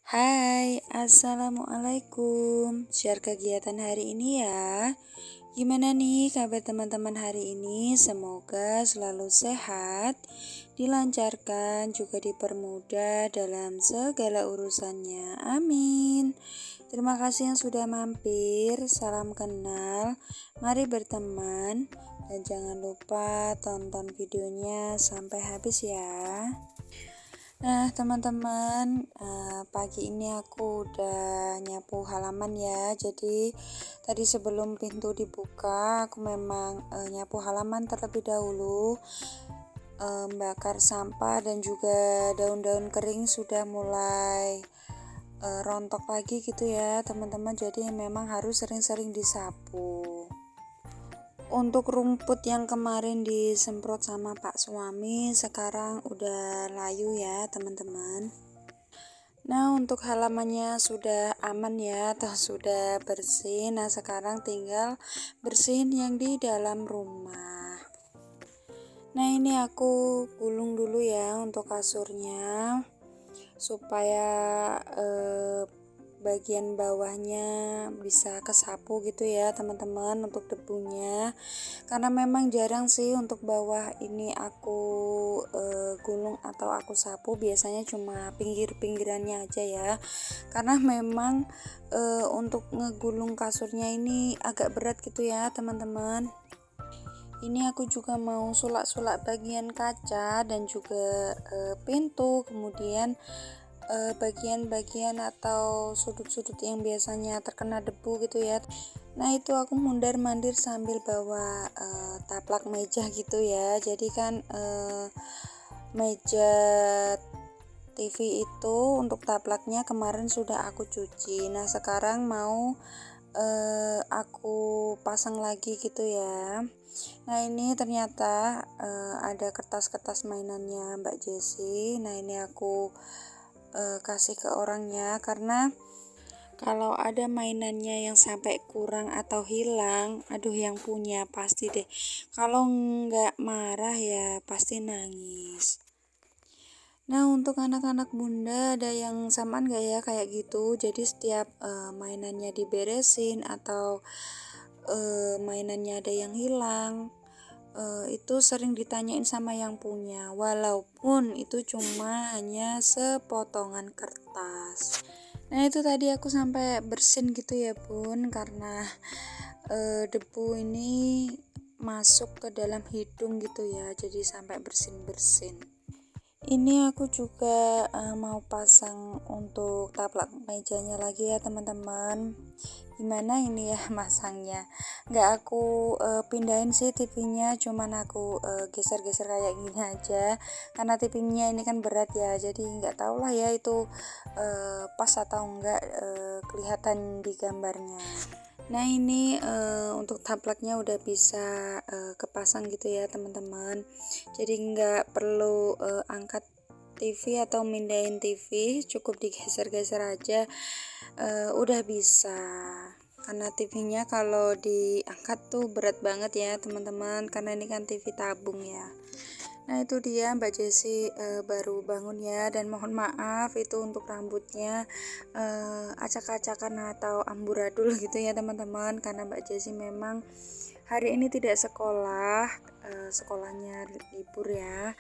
Hai, Assalamualaikum. Share kegiatan hari ini ya. Gimana nih kabar teman-teman hari ini? Semoga selalu sehat, dilancarkan, juga dipermudah dalam segala urusannya. Amin. Terima kasih yang sudah mampir. Salam kenal. Mari berteman. Dan jangan lupa tonton videonya sampai habis ya. Nah, teman-teman, pagi ini aku udah nyapu halaman ya. Jadi, tadi sebelum pintu dibuka, aku memang nyapu halaman terlebih dahulu. Bakar sampah dan juga daun-daun kering sudah mulai rontok lagi gitu ya, teman-teman. Jadi, memang harus sering-sering disapu. Untuk rumput yang kemarin disemprot sama Pak suami sekarang udah layu ya teman-teman. Nah, untuk halamannya sudah aman ya, atau sudah bersih. Nah, sekarang tinggal bersihin yang di dalam rumah. Nah, ini aku gulung dulu ya untuk kasurnya supaya bagian bawahnya bisa kesapu gitu ya teman-teman untuk debunya, karena memang jarang sih untuk bawah ini aku gulung atau aku sapu, biasanya cuma pinggir-pinggirannya aja ya, karena memang untuk ngegulung kasurnya ini agak berat gitu ya teman-teman. Ini aku juga mau sulak-sulak bagian kaca dan juga pintu, kemudian bagian-bagian atau sudut-sudut yang biasanya terkena debu gitu ya. Nah, itu aku mundar-mandir sambil bawa taplak meja gitu ya. Jadi kan meja TV itu untuk taplaknya kemarin sudah aku cuci. Nah, sekarang mau aku pasang lagi gitu ya. Nah, ini ternyata ada kertas-kertas mainannya Mbak Jessi. Nah, ini aku kasih ke orangnya, karena kalau ada mainannya yang sampai kurang atau hilang, aduh yang punya pasti deh. Kalau nggak marah ya pasti nangis. Nah, untuk anak-anak bunda ada yang samaan nggak ya kayak gitu? Jadi setiap mainannya diberesin atau mainannya ada yang hilang, itu sering ditanyain sama yang punya, walaupun itu cuma hanya sepotongan kertas. Nah, itu tadi aku sampai bersin gitu ya bun, karena debu ini masuk ke dalam hidung gitu ya, jadi sampai bersin-bersin. Ini aku juga mau pasang untuk taplak mejanya lagi ya teman-teman. Gimana ini ya masangnya? Nggak aku pindahin sih TV-nya, cuman aku geser-geser kayak gini aja. Karena TV-nya ini kan berat ya, jadi nggak tahu lah ya itu pas atau enggak kelihatan di gambarnya. Nah, ini untuk taplaknya udah bisa kepasang gitu ya teman-teman. Jadi nggak perlu angkat TV atau mindahin TV, cukup digeser-geser aja udah bisa. Karena TV-nya kalau diangkat tuh berat banget ya teman-teman, karena ini kan TV tabung ya. Nah, itu dia Mbak Jessi baru bangun ya, dan mohon maaf itu untuk rambutnya acak-acakan atau amburadul gitu ya teman-teman, karena Mbak Jessi memang hari ini tidak sekolah, sekolahnya libur ya.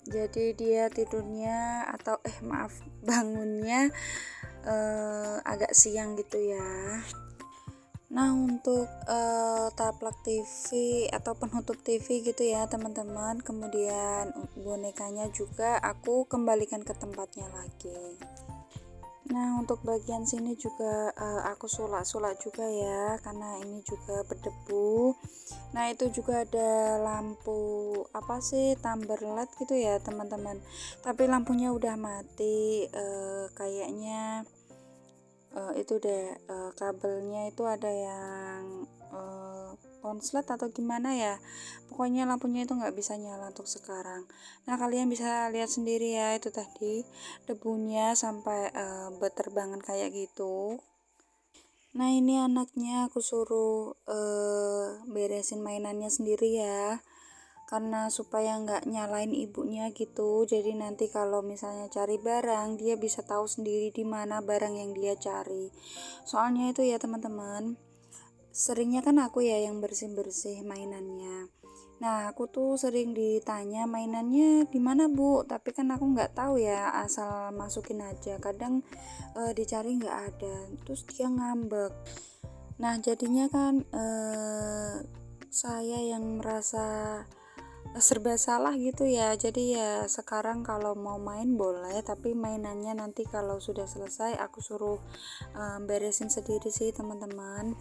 Jadi dia tidurnya atau bangunnya agak siang gitu ya. Nah, untuk taplak TV atau penutup TV gitu ya teman-teman, kemudian bonekanya juga aku kembalikan ke tempatnya lagi. Nah, untuk bagian sini juga aku sulak-sulak juga ya, karena ini juga berdebu. Nah, itu juga ada lampu apa sih, tumbler LED gitu ya teman-teman, tapi lampunya udah mati, kayaknya itu deh kabelnya itu ada yang konslet atau gimana ya, pokoknya lampunya itu nggak bisa nyala untuk sekarang. Nah, kalian bisa lihat sendiri ya, itu tadi debunya sampai berterbangan kayak gitu. Nah, ini anaknya aku suruh beresin mainannya sendiri ya, karena supaya nggak nyalain ibunya gitu. Jadi nanti kalau misalnya cari barang, dia bisa tahu sendiri di mana barang yang dia cari. Soalnya itu ya teman-teman, seringnya kan aku ya yang bersih-bersih mainannya. Nah, aku tuh sering ditanya mainannya di mana Bu, tapi kan aku nggak tahu ya, asal masukin aja. Kadang dicari nggak ada, terus dia ngambek. Nah, jadinya kan saya yang merasa serba salah gitu ya. Jadi ya sekarang kalau mau main boleh, tapi mainannya nanti kalau sudah selesai aku suruh beresin sendiri sih teman-teman.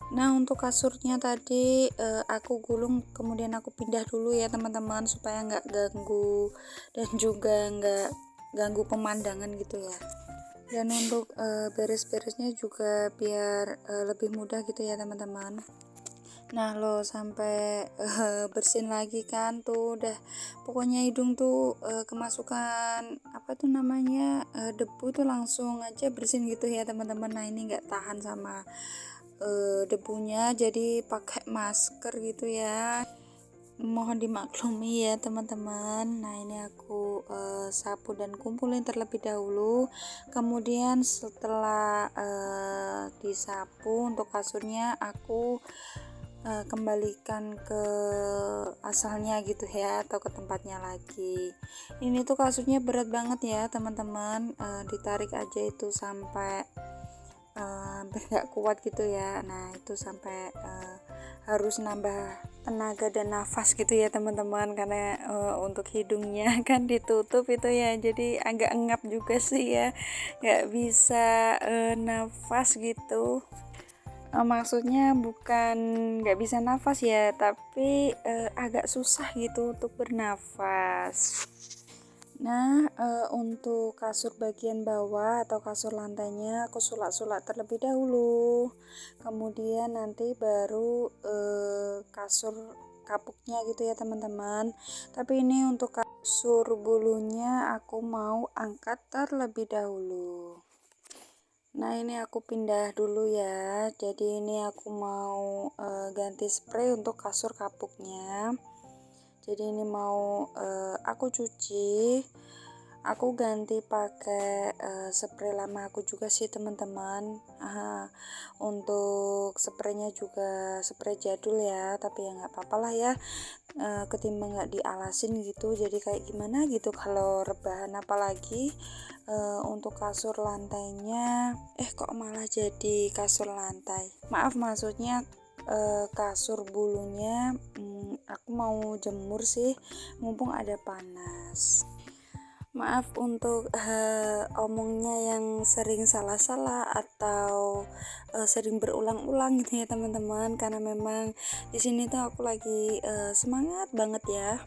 Nah, untuk kasurnya tadi aku gulung, kemudian aku pindah dulu ya teman-teman, supaya nggak ganggu dan juga nggak ganggu pemandangan gitu ya. Dan untuk beres-beresnya juga biar lebih mudah gitu ya teman-teman. Nah lo sampai bersin lagi kan tuh, udah pokoknya hidung tuh kemasukan apa tuh namanya debu tuh, langsung aja bersin gitu ya teman-teman. Nah ini nggak tahan sama debunya, jadi pakai masker gitu ya, mohon dimaklumi ya teman-teman. Nah ini aku sapu dan kumpulin terlebih dahulu, kemudian setelah disapu untuk kasurnya aku kembalikan ke asalnya gitu ya, atau ke tempatnya lagi. Ini tuh kasurnya berat banget ya teman-teman, ditarik aja itu sampai hampir nggak kuat gitu ya. Nah itu sampai harus nambah tenaga dan nafas gitu ya teman-teman, karena untuk hidungnya kan ditutup itu ya, jadi agak engap juga sih ya, nggak bisa nafas gitu. Maksudnya bukan nggak bisa nafas ya, tapi agak susah gitu untuk bernafas. Nah, untuk kasur bagian bawah atau kasur lantainya aku sulak-sulak terlebih dahulu. Kemudian nanti baru kasur kapuknya gitu ya teman-teman. Tapi ini untuk kasur bulunya aku mau angkat terlebih dahulu. Nah ini aku pindah dulu ya, jadi ini aku mau ganti spray untuk kasur kapuknya. Jadi ini mau aku cuci, aku ganti pakai spray lama aku juga sih teman-teman. Untuk spraynya juga spray jadul ya, tapi ya nggak apa-apa lah ya, ketimbang nggak dialasin gitu, jadi kayak gimana gitu kalau rebahan. Apalagi untuk kasur lantainya kok malah jadi kasur lantai, maaf maksudnya kasur bulunya aku mau jemur sih mumpung ada panas. Maaf untuk omongnya yang sering salah-salah atau sering berulang-ulang gitu ya teman-teman, karena memang di sini tuh aku lagi semangat banget ya,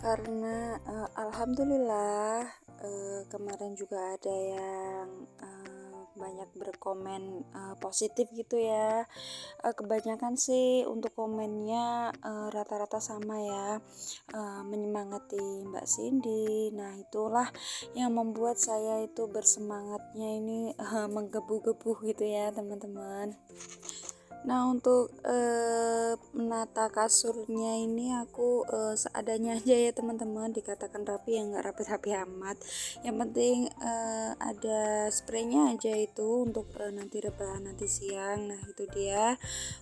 karena alhamdulillah kemarin juga ada yang banyak berkomen positif gitu ya. Kebanyakan sih untuk komennya rata-rata sama ya, menyemangati Mbak Cindy. Nah itulah yang membuat saya itu bersemangatnya ini menggebu-gebu gitu ya teman-teman. Nah untuk menata kasurnya ini aku seadanya aja ya teman-teman, dikatakan rapi ya nggak rapi-rapi amat, yang penting ada spraynya aja itu untuk nanti rebahan nanti siang. Nah itu dia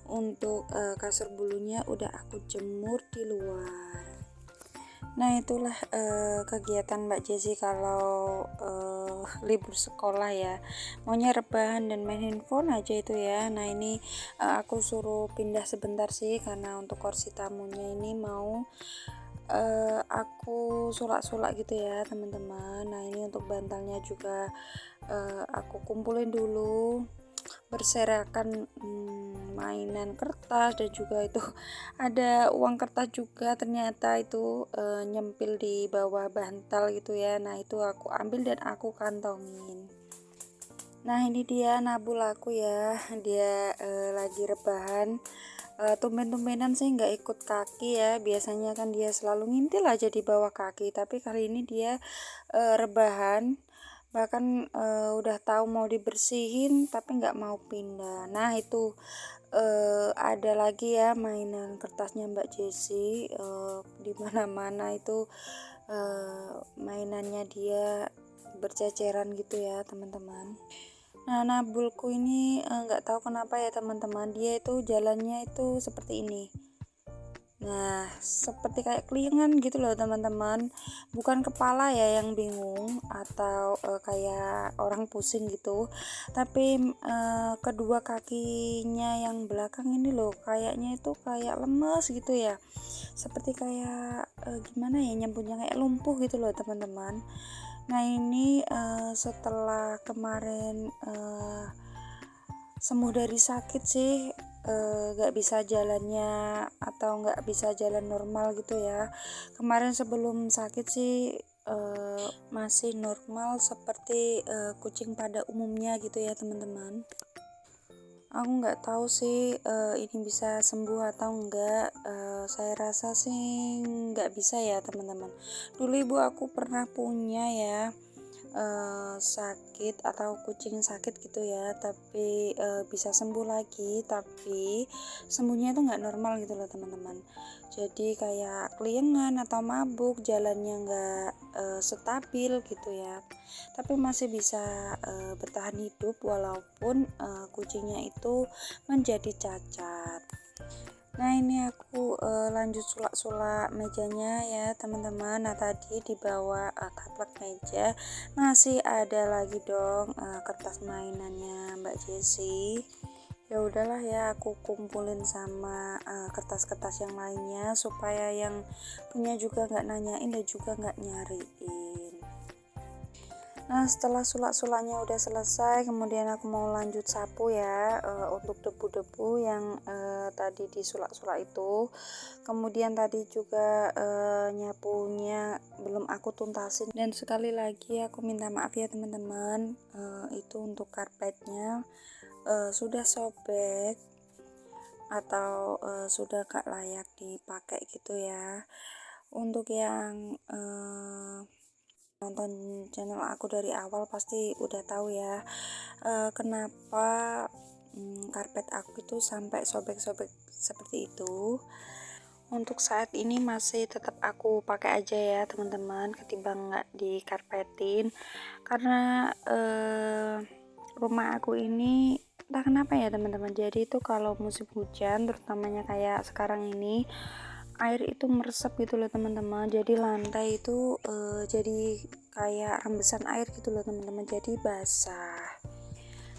untuk kasur bulunya udah aku jemur di luar. Nah itulah kegiatan Mbak Jessi kalau libur sekolah ya, maunya rebahan dan main handphone aja itu ya. Nah ini aku suruh pindah sebentar sih, karena untuk kursi tamunya ini mau aku sulak-sulak gitu ya teman-teman. Nah ini untuk bantalnya juga aku kumpulin dulu, berserakan mainan kertas, dan juga itu ada uang kertas juga ternyata itu nyempil di bawah bantal gitu ya. Nah itu aku ambil dan aku kantongin. Nah ini dia nabul aku ya, dia lagi rebahan. Tumben-tumbenan sih nggak ikut kaki ya, biasanya kan dia selalu ngintil aja di bawah kaki, tapi kali ini dia rebahan bahkan udah tahu mau dibersihin tapi nggak mau pindah. Nah itu ada lagi ya mainan kertasnya Mbak Jessi, di mana-mana itu mainannya dia berceceran gitu ya teman-teman. Nah, nabulku ini nggak tahu kenapa ya teman-teman, dia itu jalannya itu seperti ini. Nah, seperti kayak keliengan gitu loh teman-teman. Bukan kepala ya yang bingung atau kayak orang pusing gitu, tapi kedua kakinya yang belakang ini loh kayaknya itu kayak lemes gitu ya. Seperti kayak gimana ya, nyebutnya kayak lumpuh gitu loh teman-teman. Nah, ini setelah kemarin sembuh dari sakit sih, nggak bisa jalannya atau nggak bisa jalan normal gitu ya. Kemarin sebelum sakit sih masih normal seperti kucing pada umumnya gitu ya teman-teman. Aku nggak tahu sih ini bisa sembuh atau enggak. Saya rasa sih nggak bisa ya teman-teman. Dulu ibu aku pernah punya ya, sakit atau kucing sakit gitu ya, tapi bisa sembuh lagi, tapi sembuhnya itu nggak normal gitu loh teman-teman. Jadi kayak keliengan atau mabuk, jalannya nggak stabil gitu ya, tapi masih bisa bertahan hidup walaupun kucingnya itu menjadi cacat. Nah, ini aku lanjut sulak-sulak mejanya ya teman-teman. Nah, tadi di bawah taplak meja masih ada lagi dong kertas mainannya Mbak Jessi. Ya udahlah ya, aku kumpulin sama kertas-kertas yang lainnya supaya yang punya juga nggak nanyain dan juga nggak nyariin. Nah, setelah sulak-sulaknya udah selesai, kemudian aku mau lanjut sapu ya, untuk debu-debu yang tadi disulak-sulak itu. Kemudian tadi juga nyapunya belum aku tuntasin, dan sekali lagi aku minta maaf ya teman-teman, itu untuk karpetnya sudah sobek atau sudah gak layak dipakai gitu ya. Untuk yang nonton channel aku dari awal pasti udah tahu ya kenapa karpet aku itu sampai sobek-sobek seperti itu. Untuk saat ini masih tetap aku pakai aja ya teman-teman, ketimbang nggak dikarpetin, karena rumah aku ini entah kenapa ya teman-teman, jadi itu kalau musim hujan terutamanya kayak sekarang ini, air itu meresap gitu loh teman-teman, jadi lantai itu jadi kayak rembesan air gitu loh teman-teman, jadi basah.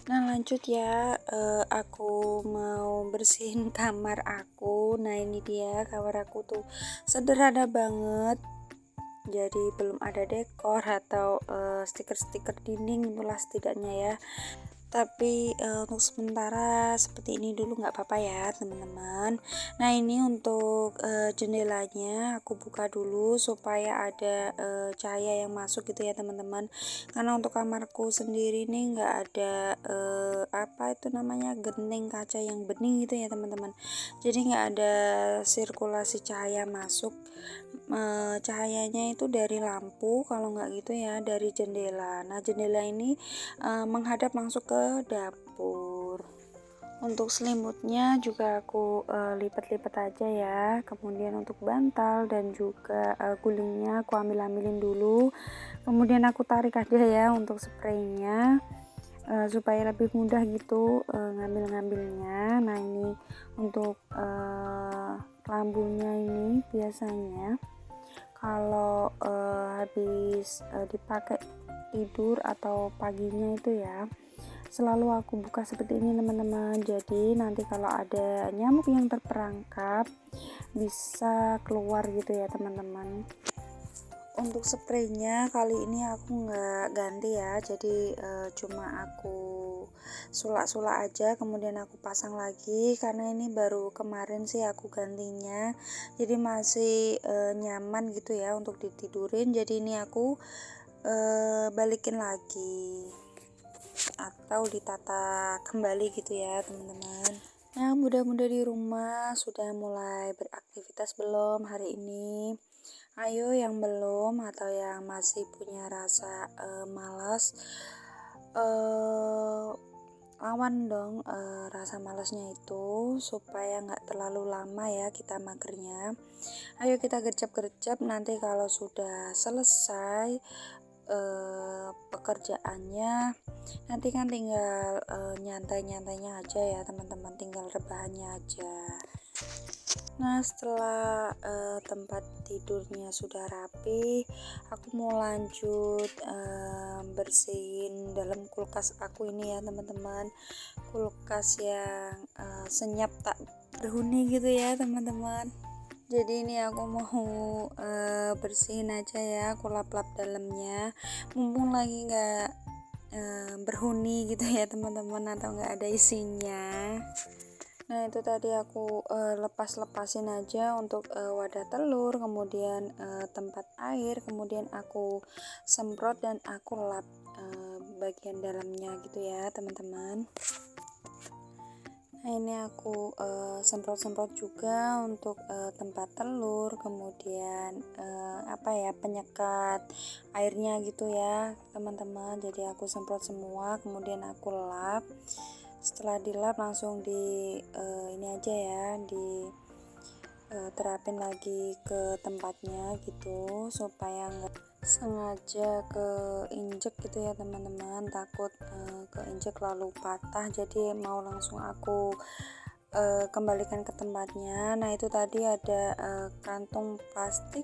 Nah lanjut ya, aku mau bersihin kamar aku. Nah ini dia kamar aku tuh sederhana banget, jadi belum ada dekor atau stiker-stiker dinding itulah setidaknya ya. Tapi untuk sementara seperti ini dulu nggak apa-apa ya teman-teman. Nah ini untuk jendelanya aku buka dulu supaya ada cahaya yang masuk gitu ya teman-teman, karena untuk kamarku sendiri nih nggak ada apa itu namanya, genting kaca yang bening gitu ya teman-teman, jadi nggak ada sirkulasi cahaya masuk. Cahayanya itu dari lampu, kalau nggak gitu ya dari jendela. Nah jendela ini menghadap masuk ke dapur. Untuk selimutnya juga aku lipat-lipat aja ya. Kemudian untuk bantal dan juga gulingnya aku ambil-ambilin dulu. Kemudian aku tarik aja ya untuk spraynya supaya lebih mudah gitu ngambil-ngambilnya. Nah ini untuk lampunya ini biasanya kalau habis dipakai tidur atau paginya itu ya selalu aku buka seperti ini teman-teman, jadi nanti kalau ada nyamuk yang terperangkap bisa keluar gitu ya teman-teman. Untuk spraynya kali ini aku nggak ganti ya, jadi cuma aku sulak-sulak aja kemudian aku pasang lagi, karena ini baru kemarin sih aku gantinya, jadi masih nyaman gitu ya untuk ditidurin. Jadi ini aku balikin lagi atau ditata kembali gitu ya teman-teman. Nah mudah-mudahan di rumah sudah mulai beraktivitas belum hari ini, Ayo yang belum atau yang masih punya rasa malas, eh, lawan dong rasa malasnya itu supaya nggak terlalu lama ya kita magernya. Ayo kita gercep-gercep, nanti kalau sudah selesai pekerjaannya, nanti kan tinggal nyantai-nyantainya aja ya teman-teman, tinggal rebahannya aja. Nah, setelah tempat tidurnya sudah rapi, aku mau lanjut bersihin dalam kulkas aku ini ya teman-teman. Kulkas yang senyap tak berhuni gitu ya teman-teman. Jadi ini aku mau bersihin aja ya, aku lap-lap dalamnya. Mumpung lagi nggak berhuni gitu ya teman-teman, atau nggak ada isinya. Nah itu tadi aku lepas-lepasin aja untuk wadah telur, kemudian tempat air, kemudian aku semprot dan aku lap bagian dalamnya gitu ya teman-teman. Nah ini aku semprot-semprot juga untuk tempat telur, kemudian penyekat airnya gitu ya teman-teman. Jadi aku semprot semua, kemudian aku lap. Setelah dilap langsung ini aja ya, terapin lagi ke tempatnya gitu supaya nggak sengaja keinjek gitu ya teman-teman, takut keinjek lalu patah, jadi mau langsung aku kembalikan ke tempatnya. Nah itu tadi ada kantong plastik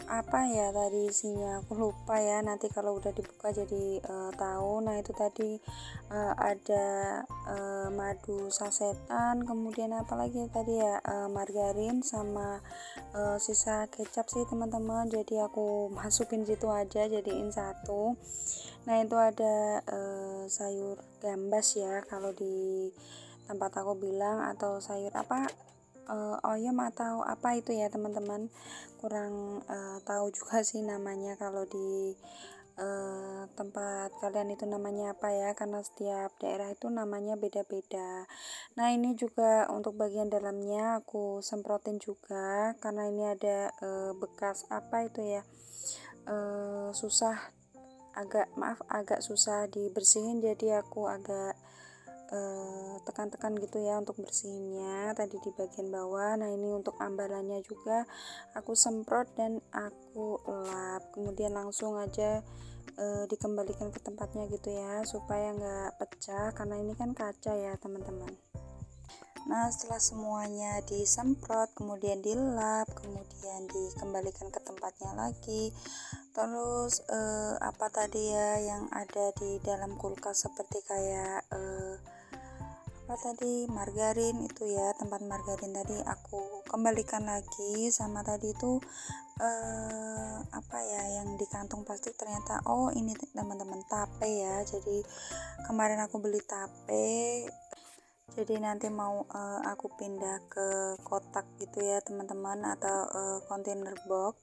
apa ya tadi isinya, aku lupa ya, nanti kalau udah dibuka jadi tahu. Nah itu tadi ada madu sasetan, kemudian apalagi tadi ya, margarin sama sisa kecap sih teman-teman, jadi aku masukin situ aja, jadiin satu. Nah itu ada sayur gambas ya kalau di tempat aku bilang, atau sayur apa oyam atau apa itu ya teman-teman, kurang tahu juga sih namanya kalau di tempat kalian itu namanya apa ya, karena setiap daerah itu namanya beda-beda. Nah ini juga untuk bagian dalamnya aku semprotin juga, karena ini ada bekas apa itu ya, agak susah dibersihin, jadi aku agak tekan-tekan gitu ya untuk bersihinnya tadi di bagian bawah. Nah ini untuk ambalannya juga aku semprot dan aku lap, kemudian langsung aja dikembalikan ke tempatnya gitu ya supaya nggak pecah, karena ini kan kaca ya teman-teman. Nah setelah semuanya disemprot, kemudian dilap, kemudian dikembalikan ke tempatnya lagi, terus apa tadi ya yang ada di dalam kulkas seperti kayak margarin itu ya, tempat margarin tadi aku kembalikan lagi, sama tadi itu yang di kantong plastik, ternyata ini teman-teman tape ya. Jadi kemarin aku beli tape, jadi nanti mau aku pindah ke kotak gitu ya teman-teman, atau kontainer box.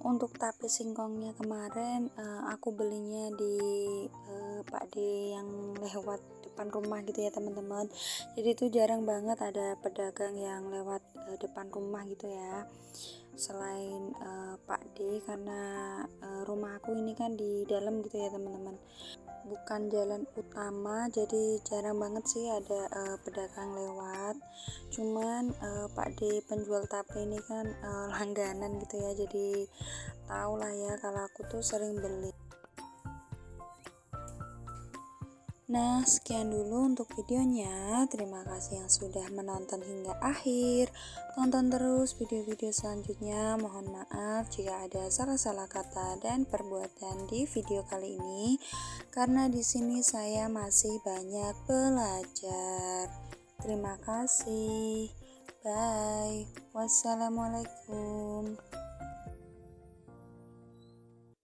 Untuk tape singkongnya kemarin aku belinya di Pak D yang lewat depan rumah gitu ya teman-teman. Jadi itu jarang banget ada pedagang yang lewat depan rumah gitu ya, selain Pak D, karena rumah aku ini kan di dalam gitu ya teman-teman, bukan jalan utama, jadi jarang banget sih ada pedagang lewat. Cuman Pak D penjual tape ini kan langganan gitu ya, jadi tau lah ya kalau aku tuh sering beli. Nah, sekian dulu untuk videonya. Terima kasih yang sudah menonton hingga akhir. Tonton terus video-video selanjutnya. Mohon maaf jika ada salah-salah kata dan perbuatan di video kali ini, karena di sini saya masih banyak belajar. Terima kasih. Bye. Wassalamualaikum.